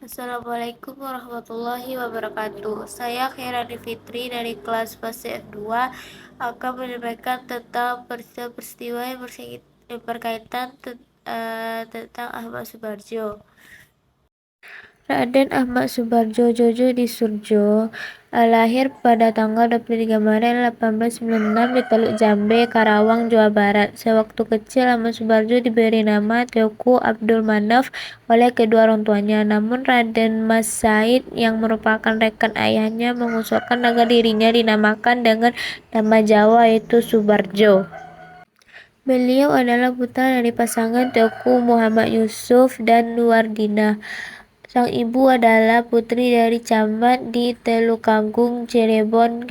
Assalamualaikum warahmatullahi wabarakatuh. Saya Khairani Fitri dari kelas fase F2 akan menyampaikan tentang peristiwa-peristiwa yang berkaitan tentang Ahmad Subarjo. Raden Ahmad Subarjo Jojo di Surjo lahir pada tanggal 23 Maret 1896 di Teluk Jambe, Karawang, Jawa Barat. Sewaktu kecil, Ahmad Subarjo diberi nama Teuku Abdul Manaf oleh kedua orang tuanya. Namun Raden Mas Said yang merupakan rekan ayahnya mengusulkan agar dirinya dinamakan dengan nama Jawa yaitu Subarjo. Beliau adalah putra dari pasangan Teuku Muhammad Yusuf dan Nuwardina. Sang ibu adalah putri dari camat di Telukanggung, Cirebon,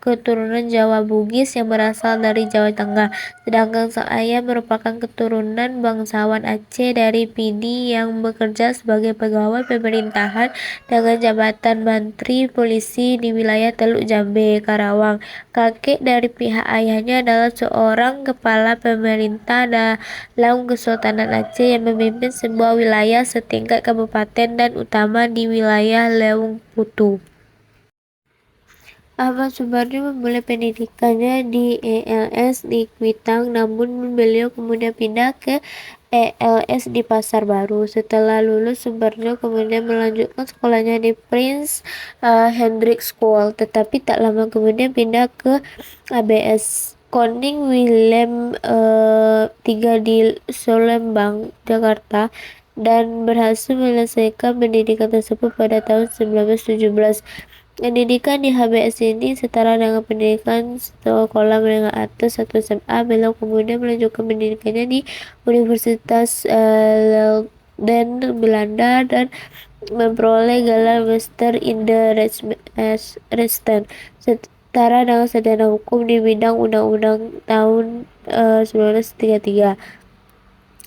keturunan Jawa Bugis yang berasal dari Jawa Tengah. Sedangkan sang ayah merupakan keturunan bangsawan Aceh dari Pidi yang bekerja sebagai pegawai pemerintahan dengan jabatan Mantri Polisi di wilayah Teluk Jambe, Karawang. Kakek dari pihak ayahnya adalah seorang kepala pemerintah dalam Kesultanan Aceh yang memimpin sebuah wilayah setingkat kabupaten dan utama di wilayah Leung Putu. Ahmad Subarjo memulai pendidikannya di ELS di Kuitang, namun beliau kemudian pindah ke ELS di Pasar Baru. Setelah lulus, Subarjo kemudian melanjutkan sekolahnya di Prince Hendrik School, tetapi tak lama kemudian pindah ke ABS Koning Willem III di Solembang, Jakarta, dan berhasil menyelesaikan pendidikan tersebut pada tahun 1917. Pendidikan di HBS ini setara dengan pendidikan sekolah menengah atas atau SMA. Beliau kemudian melanjutkan pendidikannya di Universitas Leiden, Belanda, dan memperoleh gelar Master in the Rechten setara dengan sarjana hukum di bidang undang-undang tahun 1933.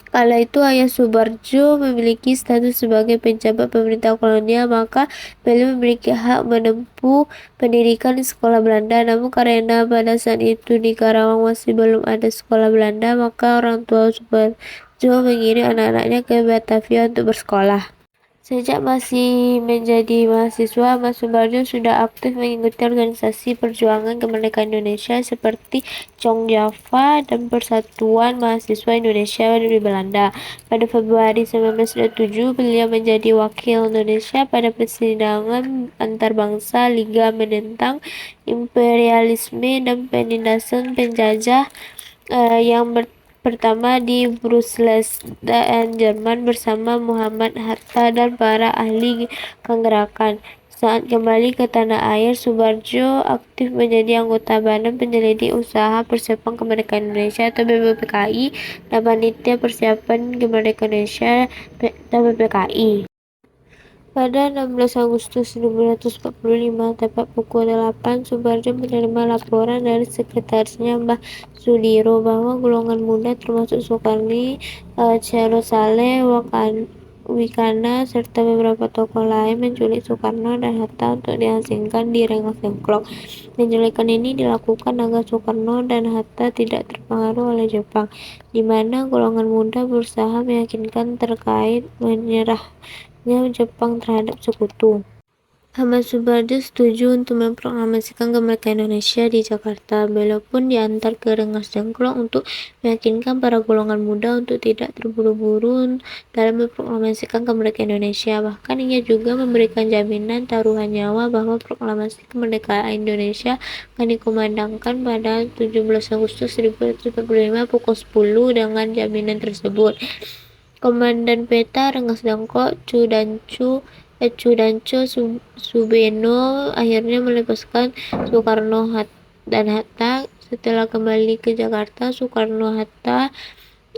Kala itu ayah Subarjo memiliki status sebagai penjabat pemerintah kolonial, maka beliau memiliki hak menempuh pendidikan di sekolah Belanda. Namun karena pada saat itu di Karawang masih belum ada sekolah Belanda, maka orang tua Subarjo mengirim anak-anaknya ke Batavia untuk bersekolah. Sejak masih menjadi mahasiswa, Mas Subarjo sudah aktif mengikuti organisasi perjuangan kemerdekaan Indonesia seperti Jong Java dan Persatuan Mahasiswa Indonesia di Belanda. Pada Februari 1927, beliau menjadi wakil Indonesia pada persidangan antarbangsa Liga menentang imperialisme dan penindasan penjajah yang pertama di Brussels dan Jerman bersama Muhammad Hatta dan para ahli penggerakan. Saat kembali ke tanah air, Subarjo aktif menjadi anggota Badan Penyelidik Usaha Persiapan Kemerdekaan Indonesia atau BPPKI dan Panitia Persiapan Kemerdekaan Indonesia atau BPKI. Pada 16 Agustus 1945, tepat pukul 8, Subarjo menerima laporan dari sekretarisnya Mbah Sudiro bahwa golongan muda termasuk Soekarni, Charles Saleh, Wikana, serta beberapa tokoh lain menculik Soekarno dan Hatta untuk diasingkan di Rengas Dengklok. Penculikan ini dilakukan agar Soekarno dan Hatta tidak terpengaruh oleh Jepang, di mana golongan muda berusaha meyakinkan terkait menyerahnya Jepang terhadap sekutu. Ahmad Subarjo setuju untuk memproklamasikan kemerdekaan Indonesia di Jakarta. Beliau pun diantar ke Rengas Dengklok untuk meyakinkan para golongan muda untuk tidak terburu-buru dalam memproklamasikan kemerdekaan Indonesia. Bahkan ia juga memberikan jaminan taruhan nyawa bahwa proklamasi kemerdekaan Indonesia akan dikumandangkan pada 17 Agustus 1945 pukul 10 dengan jaminan tersebut. Komandan Peta Rengas Dengklok, Cudanco Subeno akhirnya melepaskan Soekarno dan Hatta. Setelah kembali ke Jakarta, Soekarno, Hatta,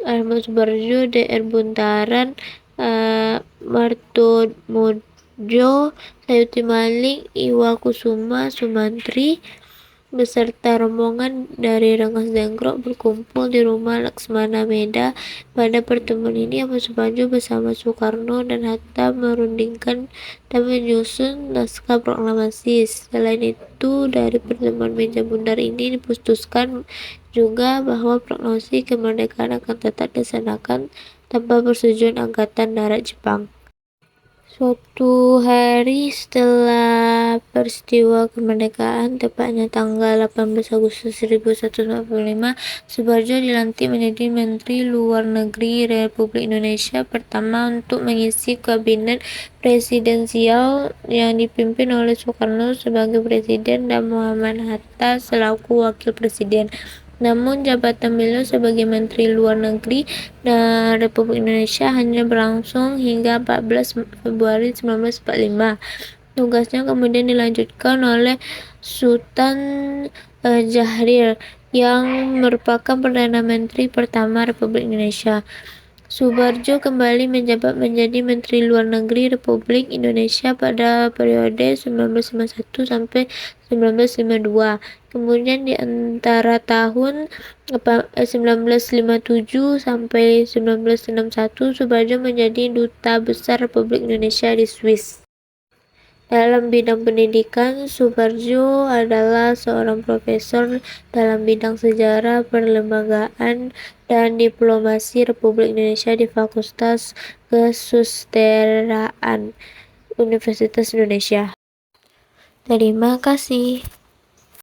Ahmad Subarjo, DR Buntaran, Martomojo, Sayuti Malik, Iwakusuma, Sumantri beserta rombongan dari Rengas Dengklok berkumpul di rumah Laksmana Meda. Pada pertemuan ini, Ahmad Subarjo bersama Soekarno dan Hatta merundingkan dan menyusun naskah proklamasi. Selain itu, dari pertemuan meja bundar ini diputuskan juga bahwa proklamasi kemerdekaan akan tetap dilaksanakan tanpa persetujuan Angkatan Darat Jepang. Suatu hari setelah peristiwa kemerdekaan, tepatnya tanggal 18 Agustus 1945, Soeharto dilantik menjadi Menteri Luar Negeri Republik Indonesia pertama untuk mengisi kabinet presidensial yang dipimpin oleh Soekarno sebagai presiden dan Muhammad Hatta selaku wakil presiden. Namun jabatan beliau sebagai Menteri Luar Negeri Republik Indonesia hanya berlangsung hingga 14 Februari 1945. Tugasnya kemudian dilanjutkan oleh Sultan Syahrir yang merupakan Perdana Menteri pertama Republik Indonesia. Soeharto kembali menjabat menjadi Menteri Luar Negeri Republik Indonesia pada periode 1951 sampai 1952. Kemudian di antara tahun 1957 sampai 1961, Soeharto menjadi Duta Besar Republik Indonesia di Swiss. Dalam bidang pendidikan, Soeharto adalah seorang profesor dalam bidang sejarah, perlembagaan, dan diplomasi Republik Indonesia di Fakultas Kesusastraan Universitas Indonesia. Terima kasih.